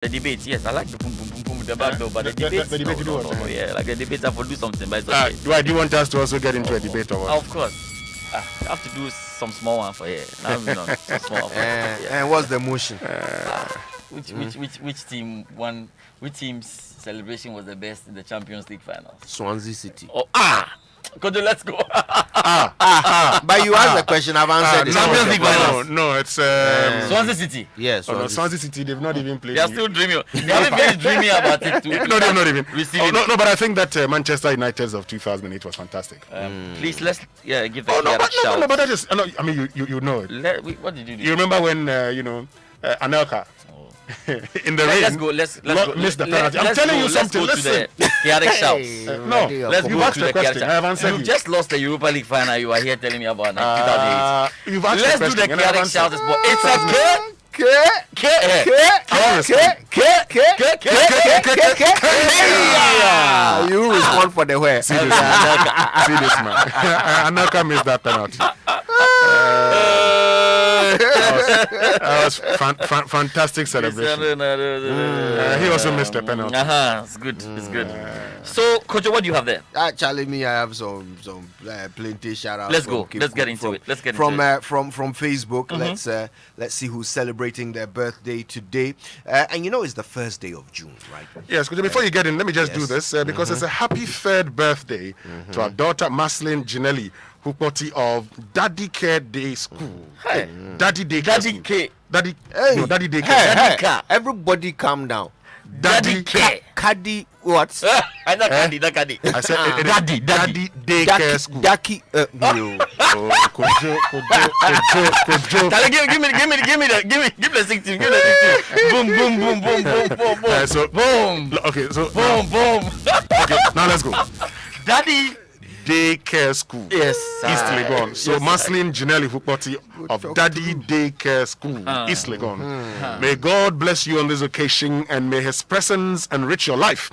The debates, yes, I like the boom boom boom boom with the back door, but the debates, the debate no, yeah, like the debates have to do something, but it's okay. Why do you want us to also get into a debate or what? Of course, I have to do some small one for here. Now we know some small one. And what's the motion? Which team won? Which team's celebration was the best in the Champions League finals? Swansea City. Oh, Kojo, let's go. But you asked the question, I've answered it. Champions League finals. No, it's Swansea City. Yes, Swansea City. They've not even played. They are still dreaming. They haven't finished dreaming about it too. No, they've not even. Receiving. No, but I think that Manchester United's of 2008 was fantastic. Please, let's give the No, shout. but that is. No, I mean, you know it. What did you do? You remember when Anelka in the rain? Let's go. Let's go. Missed the penalty. I'm telling you something. Let's go Listen. to the chaotic shouts. No, Let's you've go asked to the the question. chaotic I have answered You you. just lost the Europa League final. You are here telling me about 2008. You've asked Let's the do the question. and I have chaotic answered. shouts. It's a You respond for the where. See this man. Anelka missed that penalty. That was fantastic celebration. He also missed a penalty. It's good. It's good. So, Kojo, what do you have there? Actually, me, I have some plenty shout outs. Let's go. Let's get into it. From Facebook. Let's see who's celebrating their birthday today. And you know it's the first day of June, right? Yes, before you get in, let me just do this because it's a happy third birthday to our daughter Maslin Ginelli Hupoti of Daddy Care Day School. Hey. Daddy Day Care School. Daddy Day Care. Hey, everybody calm down. Daddy Care. Caddy what? I not Caddy. I said Daddy Day Care School. Ducky. Kojo. Give the 16. Give the 16. Boom. Okay, so Boom. okay, now let's go. Daddy Daycare School. Yes. East Legon. So Maslin Ginelli Hupoti of Daddy Daycare School, East Legon. May God bless you on this occasion and may his presence enrich your life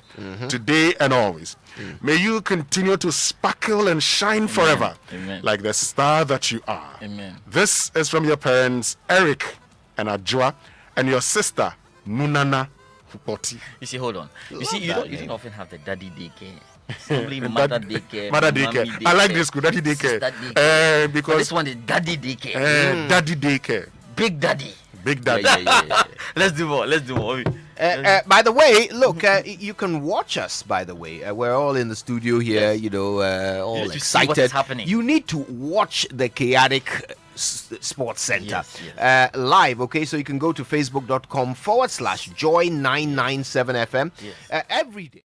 today and always. May you continue to sparkle and shine forever like the star that you are. Amen. This is from your parents, Eric and Ajua, and your sister, Nunana Hupoti. You see, hold on. You see, you don't often have the daddy daycare. Only mother daycare. Mother daycare. I like this school, Daddy Daycare. Because but this one is daddy daycare. Daddy Daycare. Big daddy. Yeah. Let's do more. By the way, look, you can watch us. By the way, we're all in the studio here. You know, all excited. See what is happening. You need to watch the Chaotic Sports Center live. Okay, so you can go to facebook.com/joy997fm every day.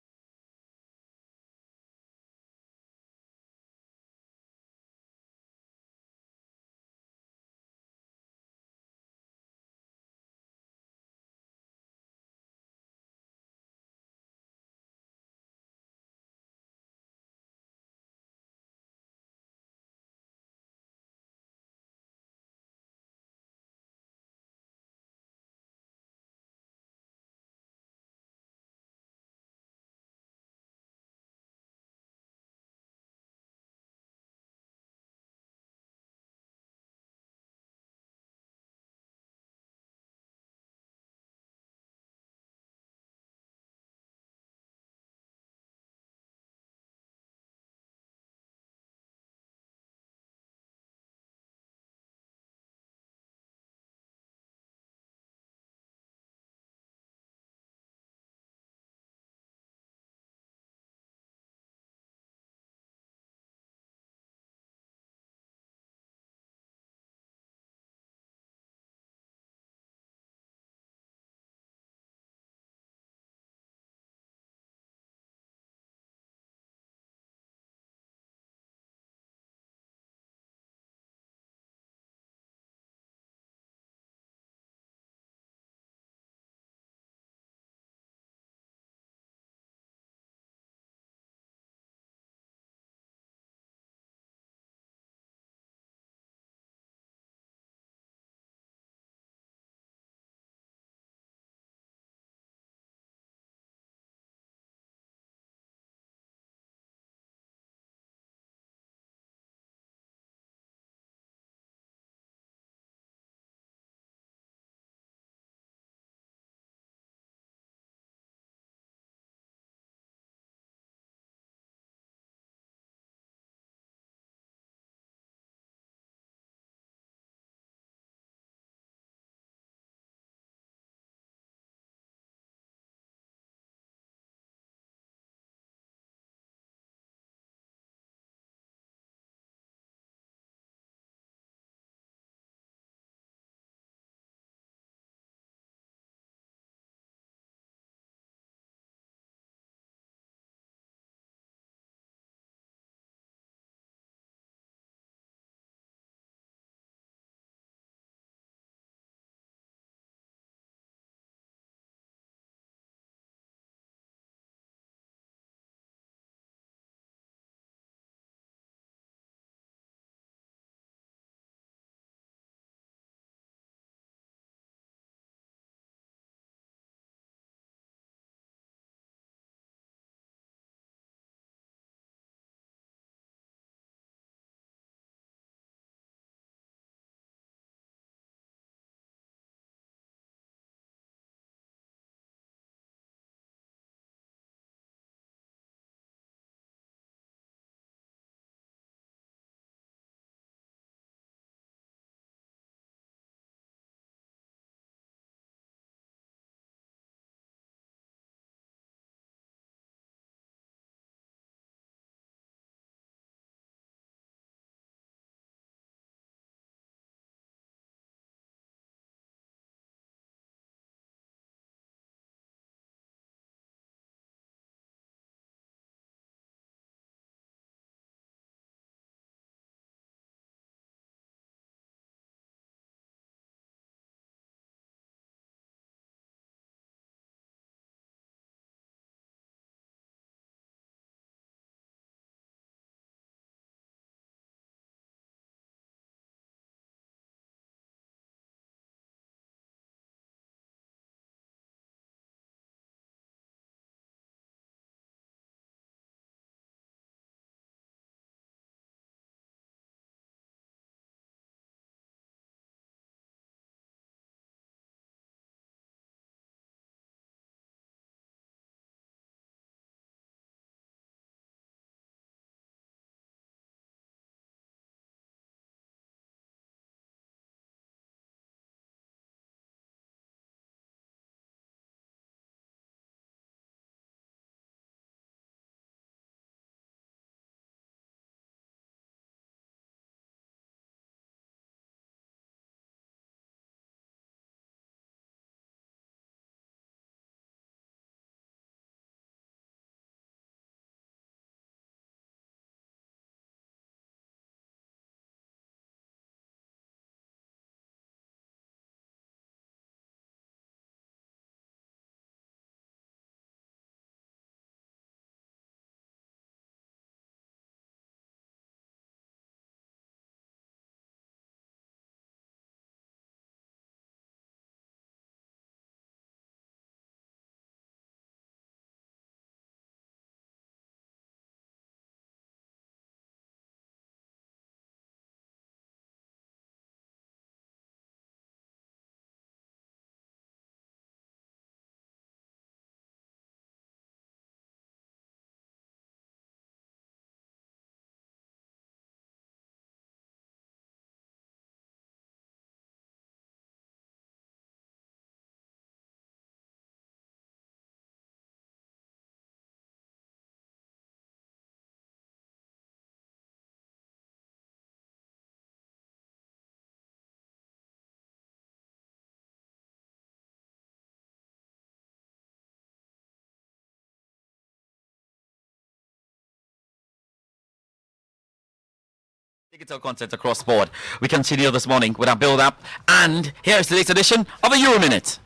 Digital content across board. We continue this morning with our build-up, and here is the latest edition of a Euro Minute.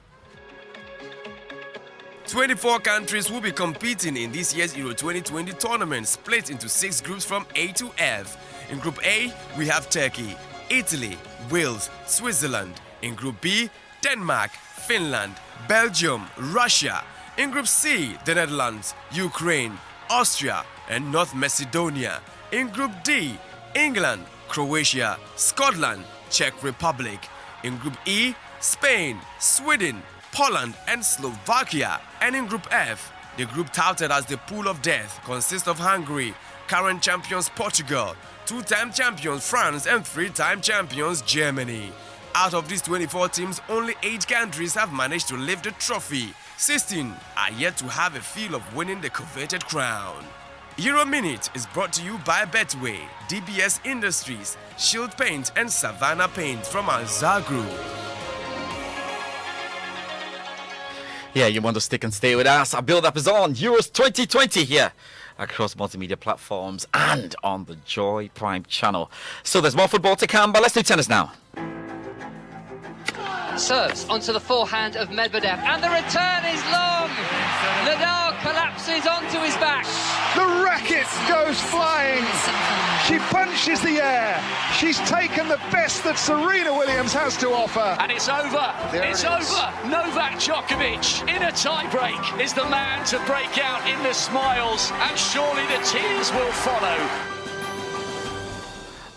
24 countries will be competing in this year's Euro 2020 tournament, split into 6 groups from A to F. In Group A, we have Turkey, Italy, Wales, Switzerland. In Group B, Denmark, Finland, Belgium, Russia. In Group C, the Netherlands, Ukraine, Austria, and North Macedonia. In Group D, England, Croatia, Scotland, Czech Republic. In Group E, Spain, Sweden, Poland, and Slovakia. And in Group F, the group touted as the pool of death consists of Hungary, current champions Portugal, 2-time champions France, and 3-time champions Germany. Out of these 24 teams, only 8 countries have managed to lift the trophy. 16 are yet to have a feel of winning the coveted crown. Euro Minute is brought to you by Betway, DBS Industries, Shield Paint, and Savannah Paint from Anzar Group. Yeah, you want to stick and stay with us. Our build-up is on Euros 2020 here across multimedia platforms and on the Joy Prime channel. So there's more football to come, but let's do tennis now. Serves onto the forehand of Medvedev, and the return is long. Nadal collapses onto his back. The racket goes flying. She punches the air. She's taken the best that Serena Williams has to offer. And it's over. It's over. Novak Djokovic in a tie-break is the man to break out in the smiles, and surely the tears will follow.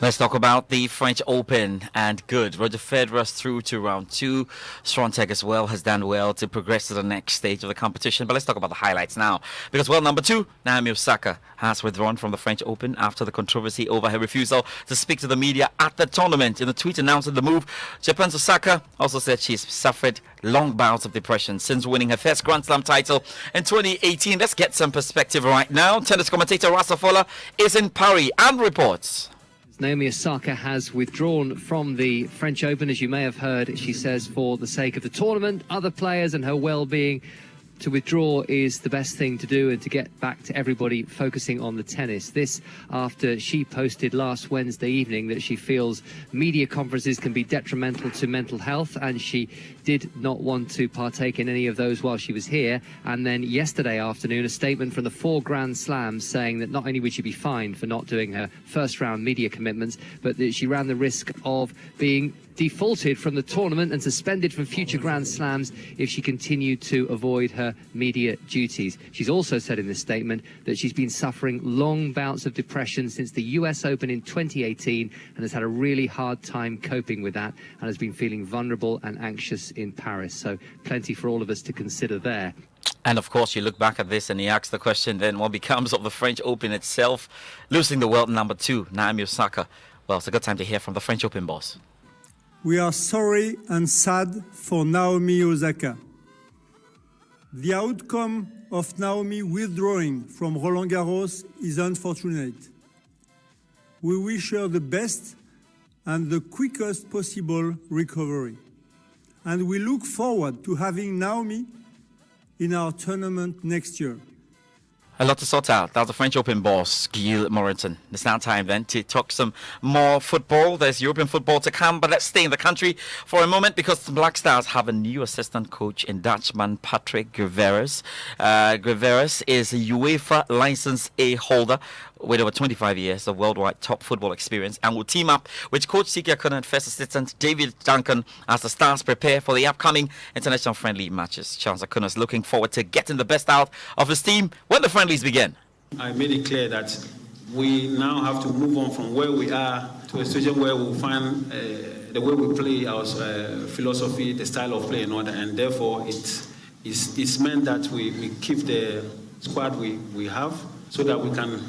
Let's talk about the French Open, and good. Roger Federer's through to round 2. Swiatek as well has done well to progress to the next stage of the competition. But let's talk about the highlights now. Because, well, number 2, Naomi Osaka has withdrawn from the French Open after the controversy over her refusal to speak to the media at the tournament. In a tweet announcing the move, Japan's Osaka also said she's suffered long bouts of depression since winning her first Grand Slam title in 2018. Let's get some perspective right now. Tennis commentator Rasa Fola is in Paris and reports. Naomi Osaka has withdrawn from the French Open, as you may have heard. She says for the sake of the tournament, other players and her well-being, to withdraw is the best thing to do and to get back to everybody focusing on the tennis. This after she posted last Wednesday evening that she feels media conferences can be detrimental to mental health, and she did not want to partake in any of those while she was here. And then yesterday afternoon, a statement from the 4 Grand Slams saying that not only would she be fined for not doing her first round media commitments, but that she ran the risk of being defaulted from the tournament and suspended from future Grand Slams if she continued to avoid her media duties. She's also said in this statement that she's been suffering long bouts of depression since the US Open in 2018 and has had a really hard time coping with that, and has been feeling vulnerable and anxious in Paris. So plenty for all of us to consider there. And of course, you look back at this and you ask the question, then what becomes of the French Open itself? Losing the world number 2, Naomi Osaka. Well, it's a good time to hear from the French Open boss. We are sorry and sad for Naomi Osaka. The outcome of Naomi withdrawing from Roland Garros is unfortunate. We wish her the best and the quickest possible recovery. And we look forward to having Naomi in our tournament next year. A lot to sort out. That's the French Open boss, Gilles Moreton. It's now time then to talk some more football. There's European football to come, but let's stay in the country for a moment because the Black Stars have a new assistant coach in Dutchman Patrick Griveres. Griveres is a UEFA License A holder with over 25 years of worldwide top football experience and will team up with coach Siki Akuna and first assistant David Duncan as the Stars prepare for the upcoming international friendly matches. Charles Akuna is looking forward to getting the best out of his team when the friendlies begin. I made it clear that we now have to move on from where we are to a situation where we'll find the way we play, our philosophy, the style of play in order, and therefore it's meant that we keep the squad we have so that we can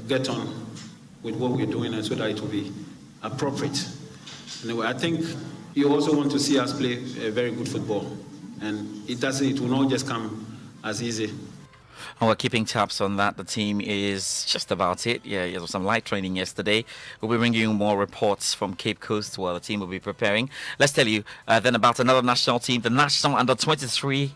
get on with what we're doing and so that it will be appropriate. Anyway, I think you also want to see us play a very good football, and it will not just come as easy. And we're keeping tabs on that. The team is just about it. Yeah, there was some light training yesterday. We'll be bringing you more reports from Cape Coast while the team will be preparing. Let's tell you then about another national team, the national under-23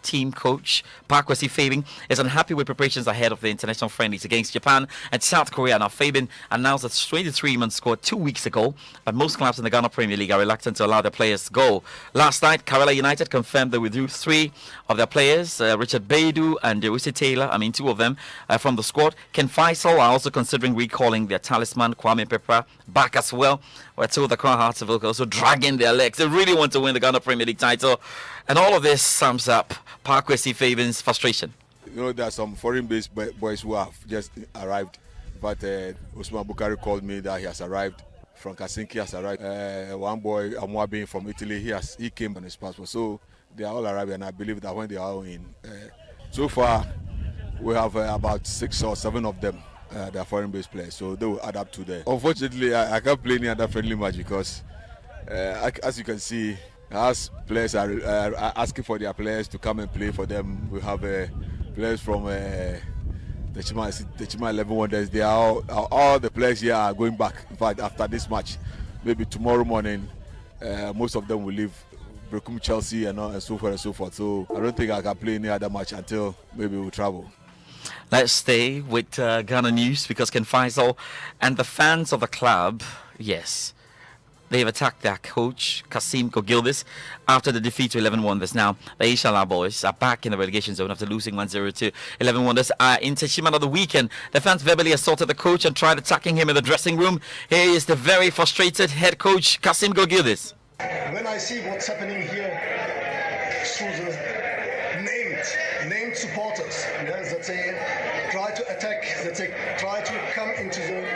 team coach Park Kwesi-Fabing is unhappy with preparations ahead of the international friendlies against Japan and South Korea. Now, Fabing announced that 23-man squad 2 weeks ago, but most clubs in the Ghana Premier League are reluctant to allow their players to go. Last night, Kerala United confirmed they withdrew 3 of their players, Richard Baidu and Dewisi Taylor, 2 of them from the squad. Ken Faisal are also considering recalling their talisman, Kwame Pepra, back as well. We're told the Crown Hearts of Oak also dragging their legs. They really want to win the Ghana Premier League title. And all of this sums up Park Kwesi-Fabing's frustration. You know, there are some foreign-based boys who have just arrived. But Usman Bukari called me that he has arrived. Frank Kasinki has arrived. One boy, Amwabin from Italy, he came on his passport. So they are all arrived, and I believe that when they are all in, so far we have about 6 or 7 of them. They are foreign-based players, so they will add up to the. Unfortunately, I can't play any other friendly match because, as you can see, as players are asking for their players to come and play for them. We have players from the Chima 11 Wonders. They are all the players here are going back. In fact, after this match, maybe tomorrow morning, most of them will leave Brecum, Chelsea, and so forth and so forth. So I don't think I can play any other match until maybe we'll travel. Let's stay with Ghana news because Ken Faisal and the fans of the club, yes, they've attacked their coach, Kasim Kogildis, after the defeat to 11 Wonders. Now, the Inshallah boys are back in the relegation zone after losing 1-0 to 11 Wonders. In Teshima on the weekend, the fans verbally assaulted the coach and tried attacking him in the dressing room. Here is the very frustrated head coach, Kasim Kogildis. When I see what's happening here through the named supporters, yes, that they try to attack, that they try to come into the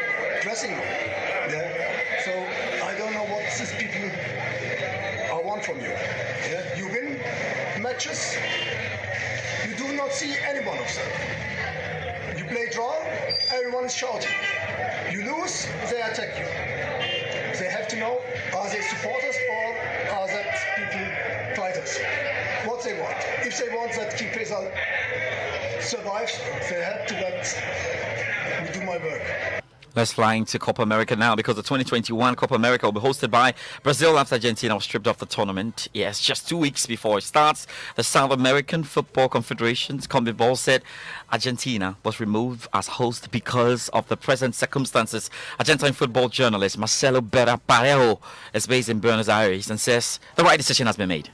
dressing room. Yeah? So I don't know what these people want from you. Yeah? You win matches, you do not see any one of them. You play draw, everyone is shouting. You lose, they attack you. They have to know, are they supporters or are they people fighters? What they want. If they want that King Faisal survives, they have to let me do my work. Let's fly into Copa America now because the 2021 Copa America will be hosted by Brazil after Argentina was stripped off the tournament. Yes, just 2 weeks before it starts. The South American Football Confederation's CONMEBOL said Argentina was removed as host because of the present circumstances. Argentine football journalist Marcelo Berra Parejo is based in Buenos Aires and says the right decision has been made.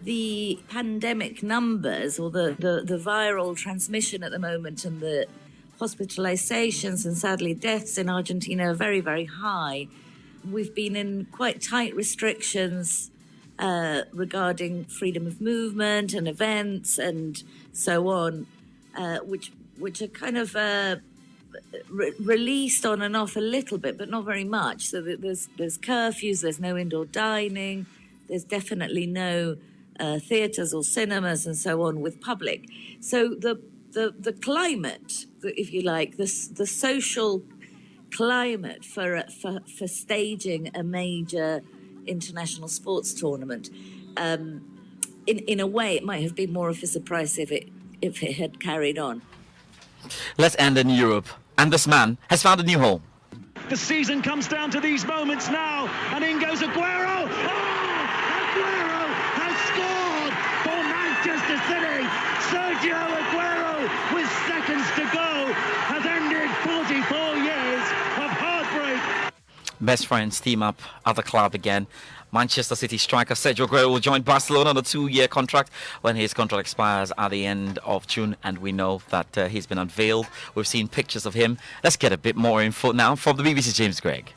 The pandemic numbers or the viral transmission at the moment and the hospitalizations and sadly deaths in Argentina are very, very high. We've been in quite tight restrictions regarding freedom of movement and events and so on, which are kind of released on and off a little bit, but not very much. So there's curfews, there's no indoor dining, there's definitely no theatres or cinemas and so on with public. So the climate, if you like, the social climate for staging a major international sports tournament, in a way, it might have been more of a surprise if it had carried on. Let's end in Europe, and this man has found a new home. The season comes down to these moments now, and in goes Aguero. Aguero has scored for Manchester City. Sergio Aguero, with seconds to go, has ended 44 years of heartbreak. Best friends team up at the club again. Manchester City striker Sergio Aguero will join Barcelona on a 2-year contract when his contract expires at the end of June, and we know that he's been unveiled. We've seen pictures of him. Let's get a bit more info now from the BBC James Gregg.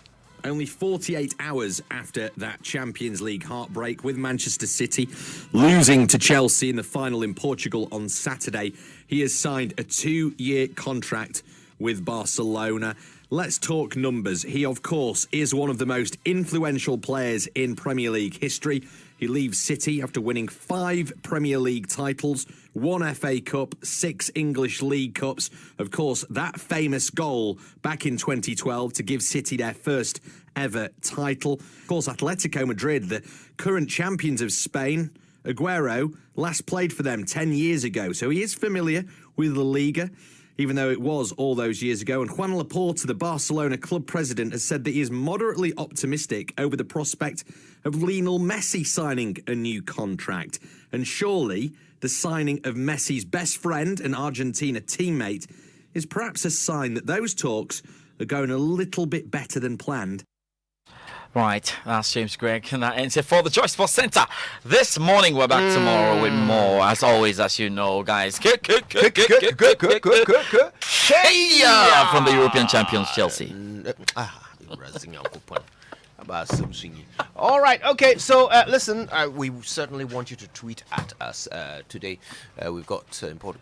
Only 48 hours after that Champions League heartbreak with Manchester City losing to Chelsea in the final in Portugal on Saturday, he has signed a 2-year contract with Barcelona. Let's talk numbers. He, of course, is one of the most influential players in Premier League history. He leaves City after winning 5 Premier League titles, 1 FA Cup, 6 English League Cups. Of course, that famous goal back in 2012 to give City their first ever title. Of course, Atletico Madrid, the current champions of Spain, Aguero last played for them 10 years ago, so he is familiar with La Liga. even though it was all those years ago. And Juan Laporta, the Barcelona club president, has said that he is moderately optimistic over the prospect of Lionel Messi signing a new contract. And surely the signing of Messi's best friend and Argentina teammate is perhaps a sign that those talks are going a little bit better than planned. Right, that's James Gregg, and that ends it for the Joy Sports Centre. This morning, we're back tomorrow with more, as always, as you know, guys. Hey, from the European champions, Chelsea. All right, okay, so listen, we certainly want you to tweet at us today. We've got important